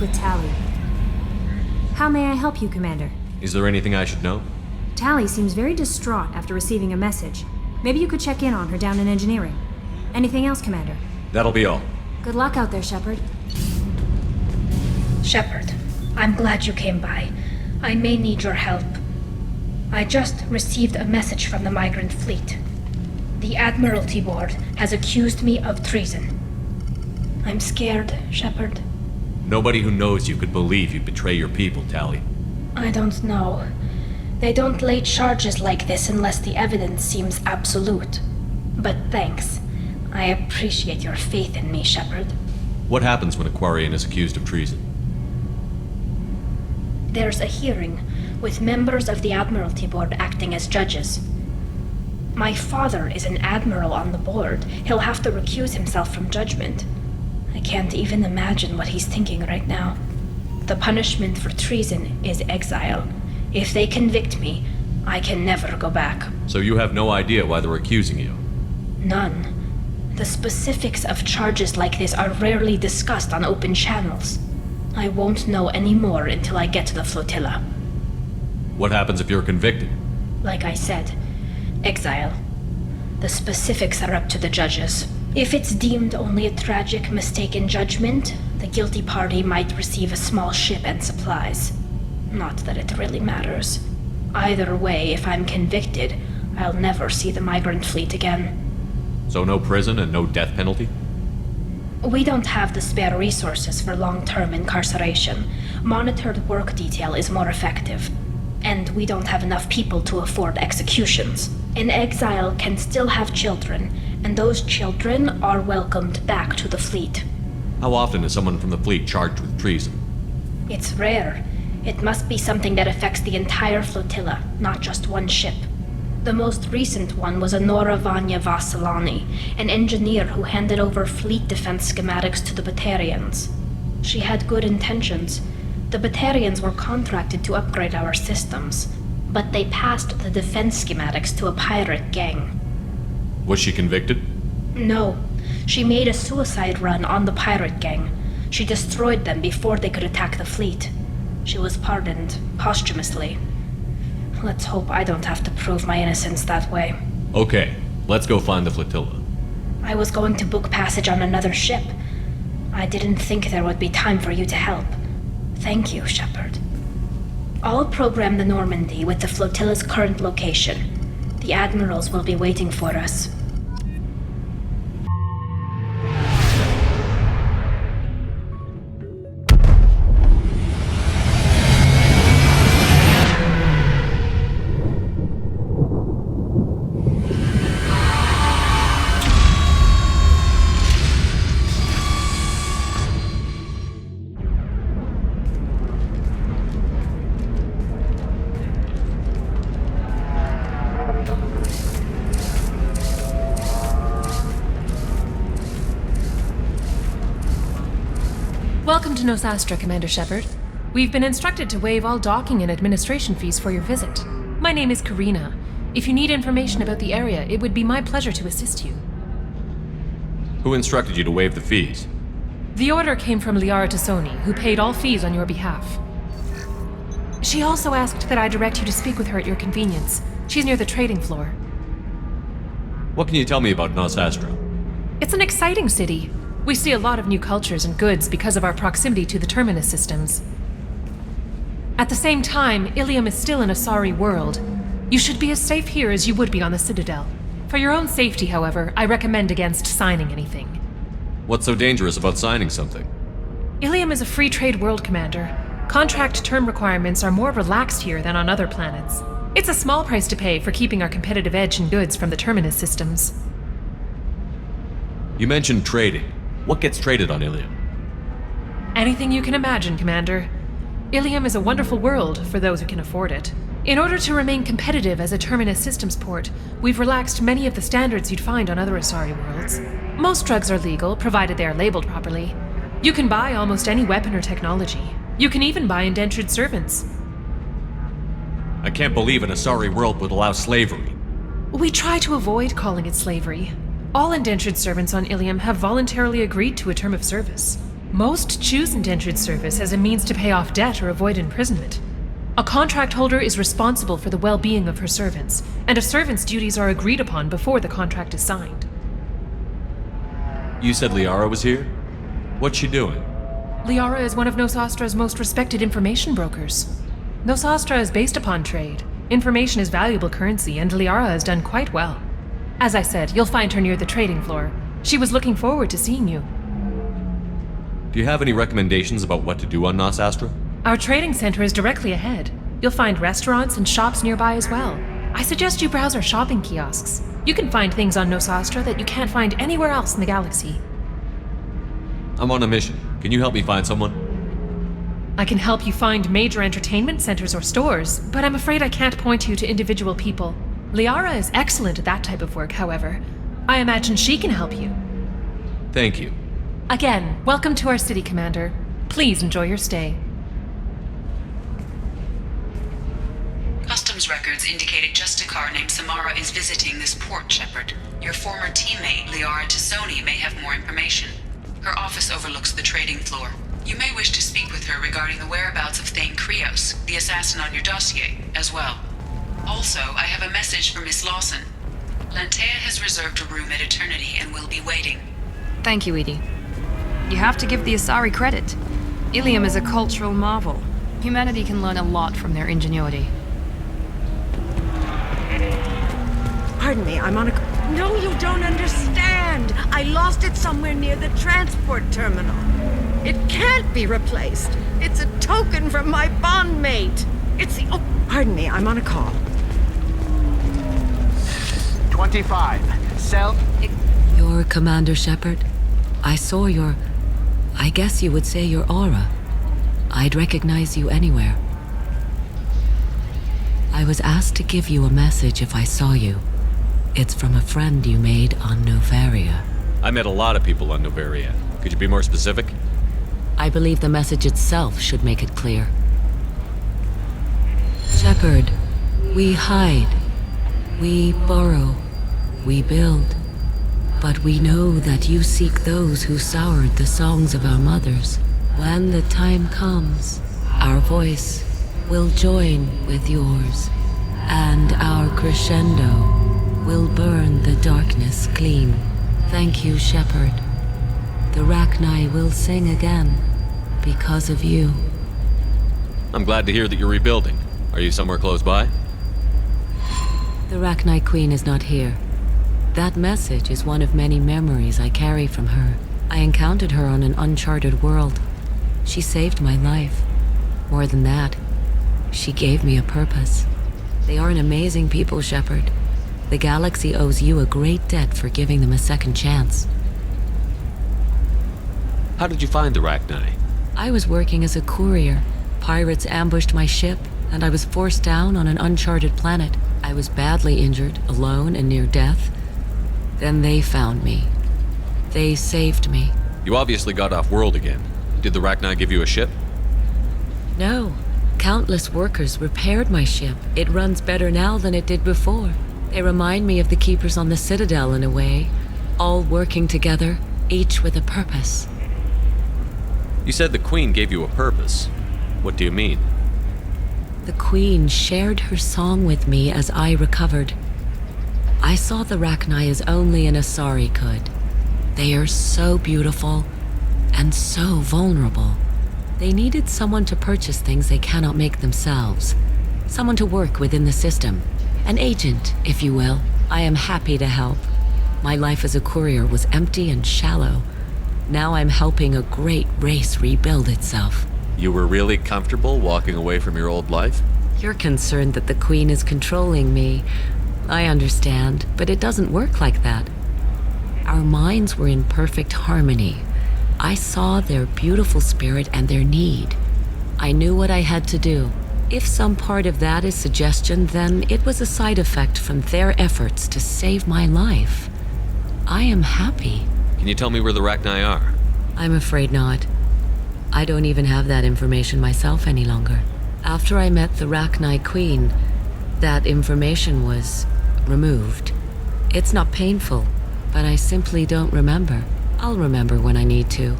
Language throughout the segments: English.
with Tally. How may I help you, Commander? Is there anything I should know? Tally seems very distraught after receiving a message. Maybe you could check in on her down in engineering. Anything else, Commander? That'll be all. Good luck out there, Shepard. Shepard, I'm glad you came by. I may need your help. I just received a message from the migrant fleet. The Admiralty Board has accused me of treason. I'm scared, Shepard. Nobody who knows you could believe you'd betray your people, Tally. I don't know. They don't lay charges like this unless the evidence seems absolute. But thanks. I appreciate your faith in me, Shepard. What happens when a Quarian is accused of treason? There's a hearing, with members of the Admiralty Board acting as judges. My father is an admiral on the board. He'll have to recuse himself from judgment. I can't even imagine what he's thinking right now. The punishment for treason is exile. If they convict me, I can never go back. So you have no idea why they're accusing you? None. The specifics of charges like this are rarely discussed on open channels. I won't know any more until I get to the flotilla. What happens if you're convicted? Like I said, exile. The specifics are up to the judges. If it's deemed only a tragic mistake in judgment, the guilty party might receive a small ship and supplies. Not that it really matters. Either way, if I'm convicted, I'll never see the migrant fleet again. So no prison and no death penalty? We don't have the spare resources for long-term incarceration. Monitored work detail is more effective. And we don't have enough people to afford executions. An exile can still have children, and those children are welcomed back to the fleet. How often is someone from the fleet charged with treason? It's rare. It must be something that affects the entire flotilla, not just one ship. The most recent one was Honora Vanya Vassilani, an engineer who handed over fleet defense schematics to the Batarians. She had good intentions. The Batarians were contracted to upgrade our systems, but they passed the defense schematics to a pirate gang. Was she convicted? No. She made a suicide run on the pirate gang. She destroyed them before they could attack the fleet. She was pardoned, posthumously. Let's hope I don't have to prove my innocence that way. Okay, let's go find the flotilla. I was going to book passage on another ship. I didn't think there would be time for you to help. Thank you, Shepard. I'll program the Normandy with the flotilla's current location. The admirals will be waiting for us. Welcome to Nosastra, Commander Shepard. We've been instructed to waive all docking and administration fees for your visit. My name is Karina. If you need information about the area, it would be my pleasure to assist you. Who instructed you to waive the fees? The order came from Liara Tassoni, who paid all fees on your behalf. She also asked that I direct you to speak with her at your convenience. She's near the trading floor. What can you tell me about Nosastra? It's an exciting city. We see a lot of new cultures and goods because of our proximity to the Terminus systems. At the same time, Ilium is still an Asari world. You should be as safe here as you would be on the Citadel. For your own safety, however, I recommend against signing anything. What's so dangerous about signing something? Ilium is a free trade world, Commander. Contract term requirements are more relaxed here than on other planets. It's a small price to pay for keeping our competitive edge in goods from the Terminus systems. You mentioned trading. What gets traded on Ilium? Anything you can imagine, Commander. Ilium is a wonderful world for those who can afford it. In order to remain competitive as a Terminus systems port, we've relaxed many of the standards you'd find on other Asari worlds. Most drugs are legal, provided they are labeled properly. You can buy almost any weapon or technology. You can even buy indentured servants. I can't believe an Asari world would allow slavery. We try to avoid calling it slavery. All indentured servants on Ilium have voluntarily agreed to a term of service. Most choose indentured service as a means to pay off debt or avoid imprisonment. A contract holder is responsible for the well-being of her servants, and a servant's duties are agreed upon before the contract is signed. You said Liara was here? What's she doing? Liara is one of Nosastra's most respected information brokers. Nosastra is based upon trade. Information is valuable currency, and Liara has done quite well. As I said, you'll find her near the trading floor. She was looking forward to seeing you. Do you have any recommendations about what to do on Nosastra? Our trading center is directly ahead. You'll find restaurants and shops nearby as well. I suggest you browse our shopping kiosks. You can find things on Nosastra that you can't find anywhere else in the galaxy. I'm on a mission. Can you help me find someone? I can help you find major entertainment centers or stores, but I'm afraid I can't point you to individual people. Liara is excellent at that type of work, however. I imagine she can help you. Thank you. Again, welcome to our city, Commander. Please enjoy your stay. Customs records indicated just a car named Samara is visiting this port, Shepard. Your former teammate, Liara Tassoni, may have more information. Her office overlooks the trading floor. You may wish to speak with her regarding the whereabouts of Thane Krios, the assassin on your dossier, as well. Also, I have a message for Miss Lawson. Lantea has reserved a room at Eternity and will be waiting. Thank you, Edie. You have to give the Asari credit. Ilium is a cultural marvel. Humanity can learn a lot from their ingenuity. Pardon me, I'm on a... No, you don't understand! I lost it somewhere near the transport terminal. It can't be replaced. It's a token from my bondmate. It's the... Oh, pardon me, I'm on a call. 25. Cell... You're Commander Shepard? I saw your... I guess you would say your aura. I'd recognize you anywhere. I was asked to give you a message if I saw you. It's from a friend you made on Novaria. I met a lot of people on Novaria. Could you be more specific? I believe the message itself should make it clear. Shepard, we hide. We borrow. We build. But we know that you seek those who soured the songs of our mothers. When the time comes, our voice will join with yours, and our crescendo will burn the darkness clean. Thank you, Shepard. The Rachni will sing again because of you. I'm glad to hear that you're rebuilding. Are you somewhere close by? The Rachni Queen is not here. That message is one of many memories I carry from her. I encountered her on an uncharted world. She saved my life. More than that, she gave me a purpose. They are an amazing people, Shepard. The galaxy owes you a great debt for giving them a second chance. How did you find the Rachni? I was working as a courier. Pirates ambushed my ship, and I was forced down on an uncharted planet. I was badly injured, alone and near death. Then they found me. They saved me. You obviously got off world again. Did the Rachni give you a ship? No. Countless workers repaired my ship. It runs better now than it did before. They remind me of the Keepers on the Citadel in a way. All working together, each with a purpose. You said the Queen gave you a purpose. What do you mean? The Queen shared her song with me as I recovered. I saw the Rachni as only an Asari could. They are so beautiful and so vulnerable. They needed someone to purchase things they cannot make themselves. Someone to work within the system. An agent, if you will. I am happy to help. My life as a courier was empty and shallow. Now I'm helping a great race rebuild itself. You were really comfortable walking away from your old life? You're concerned that the Queen is controlling me. I understand, but it doesn't work like that. Our minds were in perfect harmony. I saw their beautiful spirit and their need. I knew what I had to do. If some part of that is suggestion, then it was a side effect from their efforts to save my life. I am happy. Can you tell me where the Rachni are? I'm afraid not. I don't even have that information myself any longer. After I met the Rachni Queen, that information was removed. It's not painful, but I simply don't remember. I'll remember when I need to.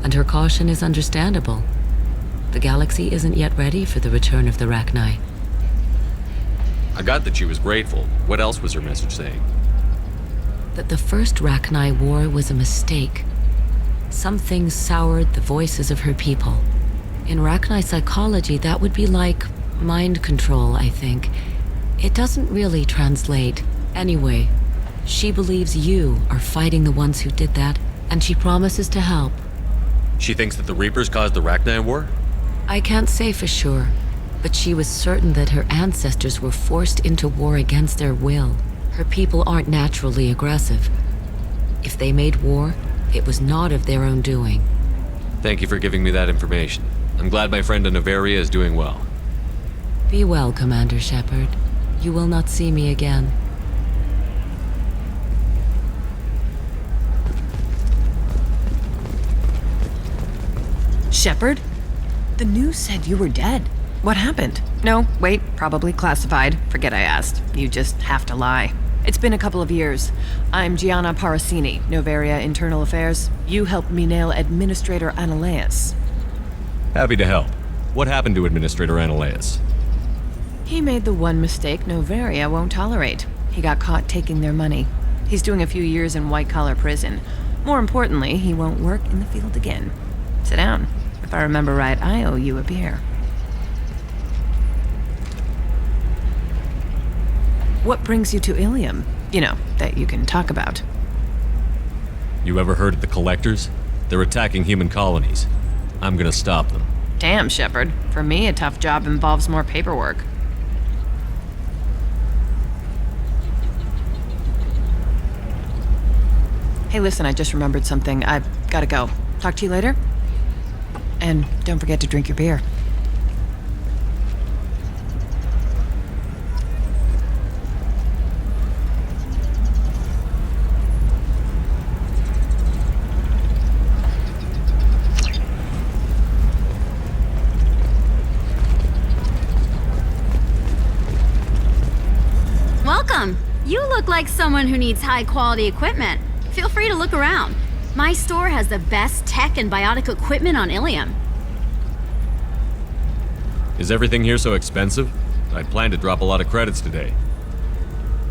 and her caution is understandable. The galaxy isn't yet ready for the return of the Rachni. I got that she was grateful. What else was her message saying? That the first Rachni war was a mistake. Some things soured the voices of her people. In Rachni psychology, that would be like mind control, I think. It doesn't really translate. Anyway, she believes you are fighting the ones who did that, and she promises to help. She thinks that the Reapers caused the Rachni War? I can't say for sure, but she was certain that her ancestors were forced into war against their will. Her people aren't naturally aggressive. If they made war, it was not of their own doing. Thank you for giving me that information. I'm glad my friend in Noveria is doing well. Be well, Commander Shepard. You will not see me again. Shepard? The news said you were dead. What happened? No, wait, probably classified. Forget I asked. You just have to lie. It's been a couple of years. I'm Gianna Parasini, Noveria Internal Affairs. You helped me nail Administrator Analeus. Happy to help. What happened to Administrator Analeus? He made the one mistake Noveria won't tolerate. He got caught taking their money. He's doing a few years in white-collar prison. More importantly, he won't work in the field again. Sit down. If I remember right, I owe you a beer. What brings you to Ilium? You know, that you can talk about. You ever heard of the Collectors? They're attacking human colonies. I'm gonna stop them. Damn, Shepard. For me, a tough job involves more paperwork. Hey, listen, I just remembered something. I've gotta go. Talk to you later? And don't forget to drink your beer. Welcome. You look like someone who needs high-quality equipment. Feel free to look around. My store has the best tech and biotic equipment on Ilium. Is everything here so expensive? I'd planned to drop a lot of credits today.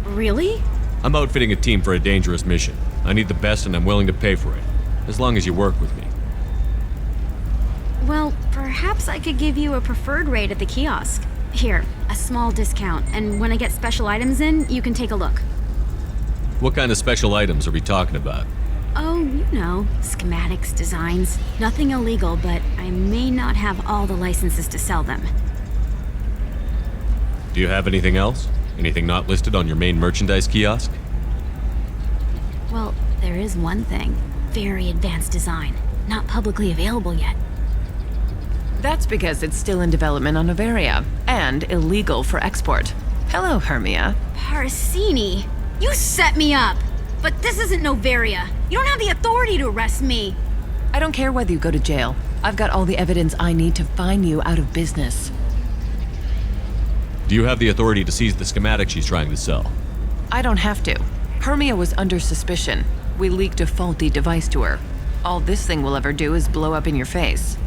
Really? I'm outfitting a team for a dangerous mission. I need the best and I'm willing to pay for it. As long as you work with me. Well, perhaps I could give you a preferred rate at the kiosk. Here, a small discount, and when I get special items in, you can take a look. What kind of special items are we talking about? Oh, you know, schematics, designs. Nothing illegal, but I may not have all the licenses to sell them. Do you have anything else? Anything not listed on your main merchandise kiosk? Well, there is one thing. Very advanced design. Not publicly available yet. That's because it's still in development on Noveria, and illegal for export. Hello, Hermia. Parasini! You set me up! But this isn't Noveria. You don't have the authority to arrest me. I don't care whether you go to jail. I've got all the evidence I need to find you out of business. Do you have the authority to seize the schematic she's trying to sell? I don't have to. Hermia was under suspicion. We leaked a faulty device to her. All this thing will ever do is blow up in your face.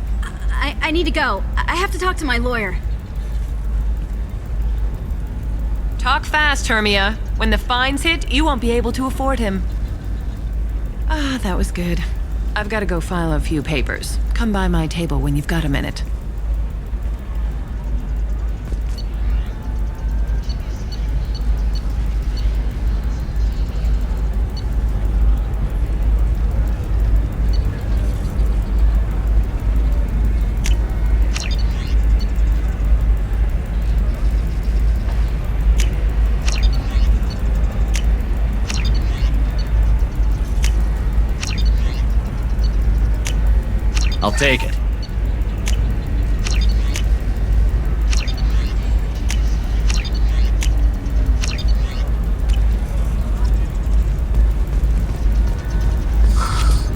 I need to go. I have to talk to my lawyer. Talk fast, Hermia. When the fines hit, you won't be able to afford him. Ah, that was good. I've got to go file a few papers. Come by my table when you've got a minute. I'll take it.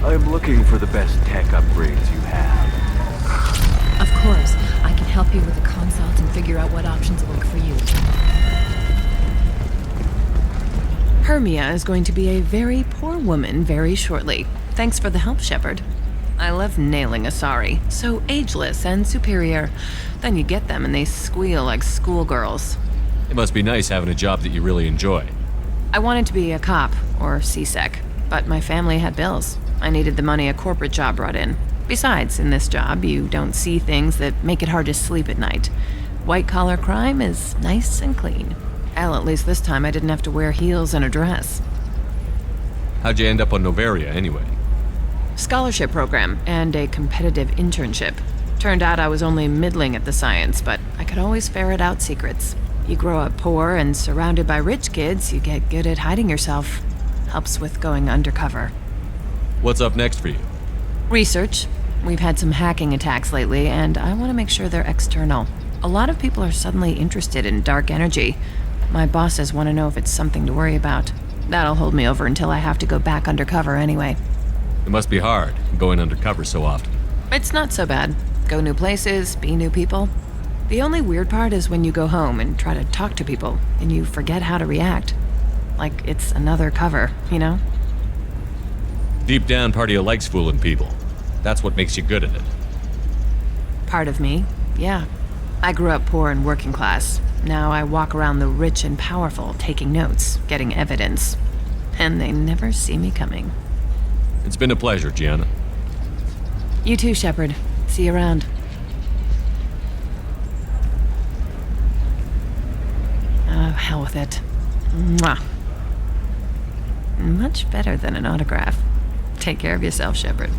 I'm looking for the best tech upgrades you have. Of course. I can help you with the consult and figure out what options work for you. Hermia is going to be a very poor woman very shortly. Thanks for the help, Shepard. I love nailing Asari. So ageless and superior. Then you get them and they squeal like schoolgirls. It must be nice having a job that you really enjoy. I wanted to be a cop, or CSEC, but my family had bills. I needed the money a corporate job brought in. Besides, in this job, you don't see things that make it hard to sleep at night. White-collar crime is nice and clean. Hell, at least this time I didn't have to wear heels and a dress. How'd you end up on Noveria, anyway? Scholarship program and a competitive internship. Turned out I was only middling at the science, but I could always ferret out secrets. You grow up poor and surrounded by rich kids, you get good at hiding yourself. Helps with going undercover. What's up next for you? Research. We've had some hacking attacks lately, and I want to make sure they're external. A lot of people are suddenly interested in dark energy. My bosses want to know if it's something to worry about. That'll hold me over until I have to go back undercover anyway. It must be hard, going undercover so often. It's not so bad. Go new places, be new people. The only weird part is when you go home and try to talk to people, and you forget how to react. Like it's another cover, you know? Deep down, part of you likes fooling people. That's what makes you good at it. Part of me, yeah. I grew up poor and working class. Now I walk around the rich and powerful, taking notes, getting evidence. And they never see me coming. It's been a pleasure, Gianna. You too, Shepard. See you around. Oh, hell with it. Mwah. Much better than an autograph. Take care of yourself, Shepard.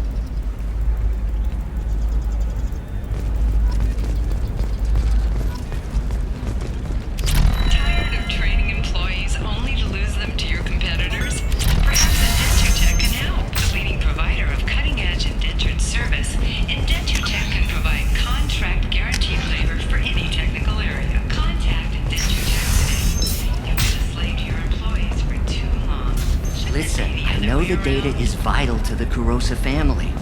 Tired of training employees only to lose them to your competitors? Perhaps Indentutech can help. The leading provider of cutting-edge indentured service, Indentutech can provide contract guaranteed labor for any technical area. Contact Indentutech today. You've been a slave to your employees for too long. Listen, I know the data is vital to the Kurosa family.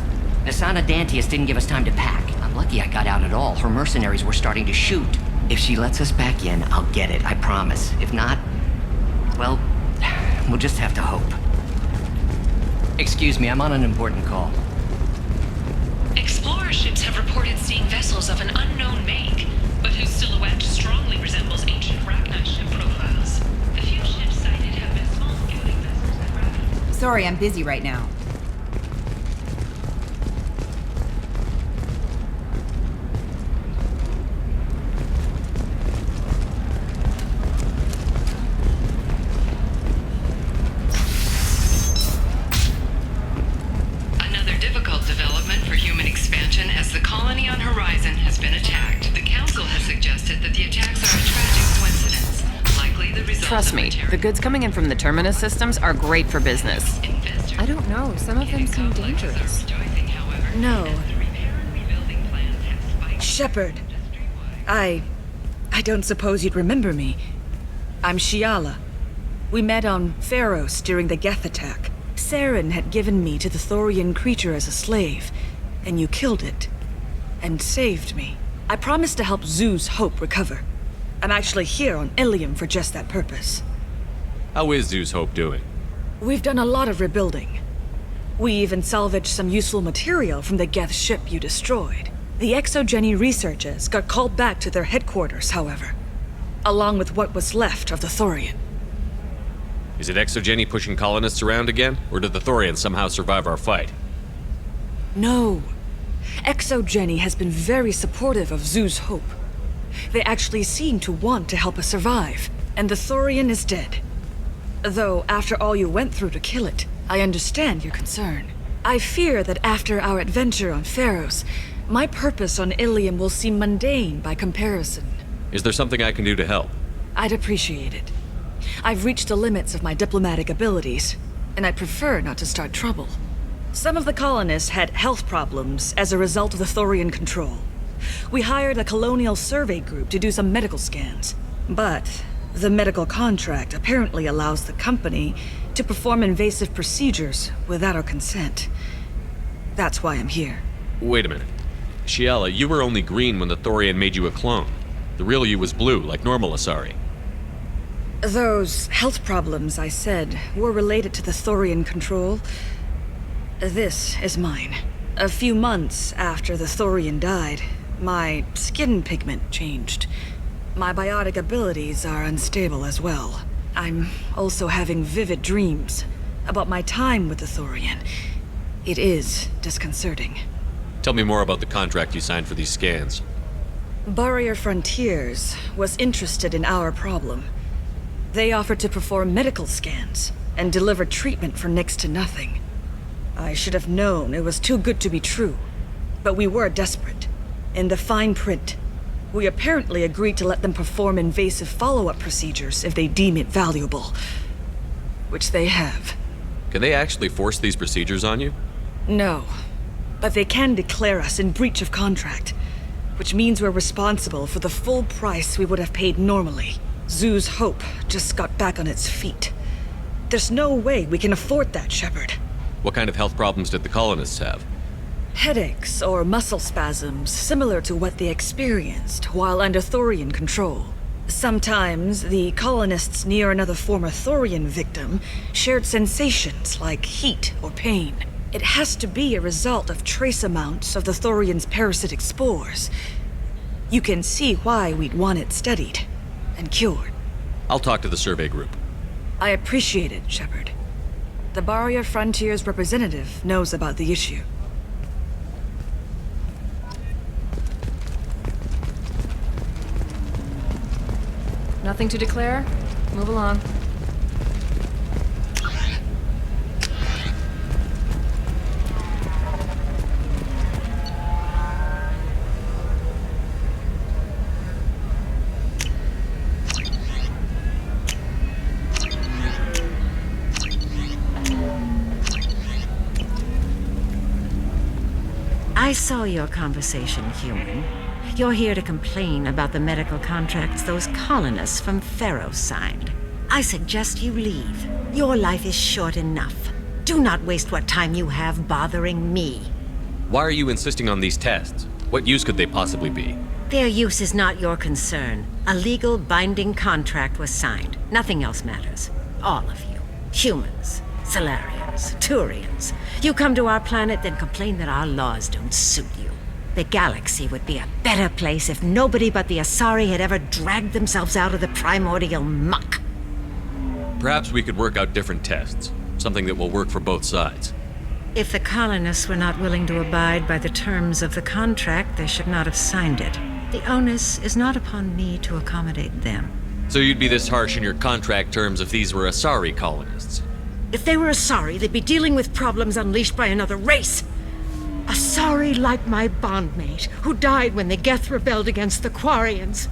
Asana Dantius didn't give us time to pack. I'm lucky I got out at all. Her mercenaries were starting to shoot. If she lets us back in, I'll get it, I promise. If not, well, we'll just have to hope. Excuse me, I'm on an important call. Explorer ships have reported seeing vessels of an unknown make, but whose silhouette strongly resembles ancient Rachni ship profiles. The few ships sighted have been small sailing vessels that rapidly... Sorry, I'm busy right now. Another difficult development for human expansion as the colony on Horizon has been attacked. The Council has suggested that the attacks are a tragic coincidence, likely the result Trust of me, the goods coming in from the Terminus systems are great for business. I don't know. Some of them seem dangerous. No. Shepard. I don't suppose you'd remember me. I'm Shiala. We met on Pharos during the Geth attack. Saren had given me to the Thorian creature as a slave, and you killed it. And saved me. I promised to help Zoo's Hope recover. I'm actually here on Ilium for just that purpose. How is Zeus Hope doing? We've done a lot of rebuilding. We even salvaged some useful material from the Geth ship you destroyed. The Exogeny researchers got called back to their headquarters, however, along with what was left of the Thorian. Is it Exogeny pushing colonists around again, or did the Thorians somehow survive our fight? No. Exogeny has been very supportive of Zoo's Hope. They actually seem to want to help us survive, and the Thorian is dead. Though, after all you went through to kill it, I understand your concern. I fear that after our adventure on Pharos, my purpose on Ilium will seem mundane by comparison. Is there something I can do to help? I'd appreciate it. I've reached the limits of my diplomatic abilities, and I'd prefer not to start trouble. Some of the colonists had health problems as a result of the Thorian control. We hired a colonial survey group to do some medical scans. But the medical contract apparently allows the company to perform invasive procedures without our consent. That's why I'm here. Wait a minute. Shiala, you were only green when the Thorian made you a clone. The real you was blue, like normal Asari. Those health problems I said were related to the Thorian control. This is mine. A few months after the Thorian died, my skin pigment changed. My biotic abilities are unstable as well. I'm also having vivid dreams about my time with the Thorian. It is disconcerting. Tell me more about the contract you signed for these scans. Barrier Frontiers was interested in our problem. They offered to perform medical scans and deliver treatment for next to nothing. I should have known it was too good to be true, but we were desperate. In the fine print, we apparently agreed to let them perform invasive follow-up procedures if they deem it valuable. Which they have. Can they actually force these procedures on you? No, but they can declare us in breach of contract, which means we're responsible for the full price we would have paid normally. Zoo's Hope just got back on its feet. There's no way we can afford that, Shepard. What kind of health problems did the colonists have? Headaches or muscle spasms similar to what they experienced while under Thorian control. Sometimes the colonists near another former Thorian victim shared sensations like heat or pain. It has to be a result of trace amounts of the Thorian's parasitic spores. You can see why we'd want it studied and cured. I'll talk to the survey group. I appreciate it, Shepard. The Barrier Frontiers representative knows about the issue. Nothing to declare? Move along. I saw your conversation, human. You're here to complain about the medical contracts those colonists from Pharaoh signed. I suggest you leave. Your life is short enough. Do not waste what time you have bothering me. Why are you insisting on these tests? What use could they possibly be? Their use is not your concern. A legal, binding contract was signed. Nothing else matters. All of you. Humans, Solarians, Turians. You come to our planet, then complain that our laws don't suit you. The galaxy would be a better place if nobody but the Asari had ever dragged themselves out of the primordial muck. Perhaps we could work out different tests. Something that will work for both sides. If the colonists were not willing to abide by the terms of the contract, they should not have signed it. The onus is not upon me to accommodate them. So you'd be this harsh in your contract terms if these were Asari colonists? If they were Asari, they'd be dealing with problems unleashed by another race. Asari like my bondmate, who died when the Geth rebelled against the Quarians.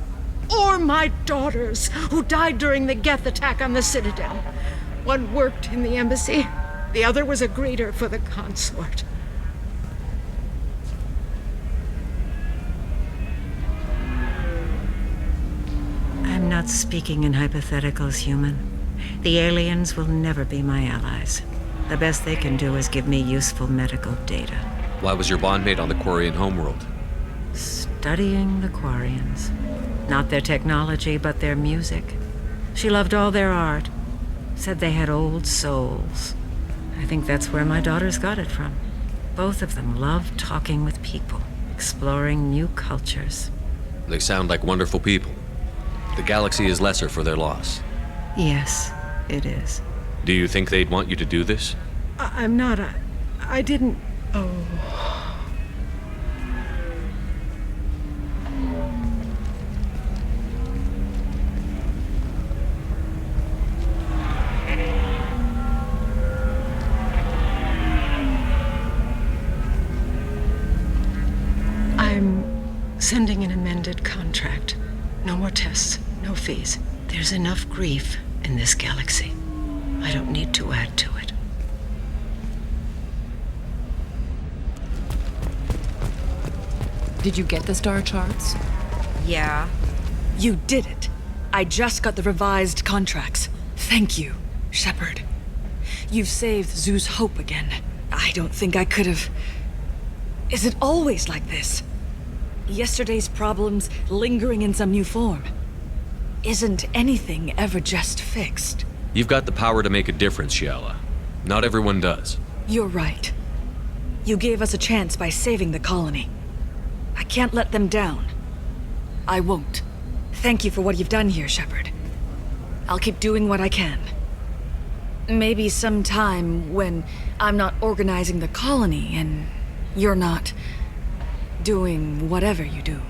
Or my daughters, who died during the Geth attack on the Citadel. One worked in the embassy, the other was a greeter for the consort. I'm not speaking in hypotheticals, human. The aliens will never be my allies. The best they can do is give me useful medical data. Why was your bondmate on the Quarian homeworld? Studying the Quarians. Not their technology, but their music. She loved all their art. Said they had old souls. I think that's where my daughters got it from. Both of them loved talking with people, exploring new cultures. They sound like wonderful people. The galaxy is lesser for their loss. Yes, it is. Do you think they'd want you to do this? I'm not. I didn't. Oh. I'm sending an amended contract. No more tests, no fees. There's enough grief in this galaxy. I don't need to add to it. Did you get the star charts? Yeah. You did it. I just got the revised contracts. Thank you, Shepard. You've saved Zoo's hope again. I don't think I could have... Is it always like this? Yesterday's problems lingering in some new form. Isn't anything ever just fixed? You've got the power to make a difference, Shiala. Not everyone does. You're right. You gave us a chance by saving the colony. I can't let them down. I won't. Thank you for what you've done here, Shepard. I'll keep doing what I can. Maybe sometime when I'm not organizing the colony and you're not doing whatever you do.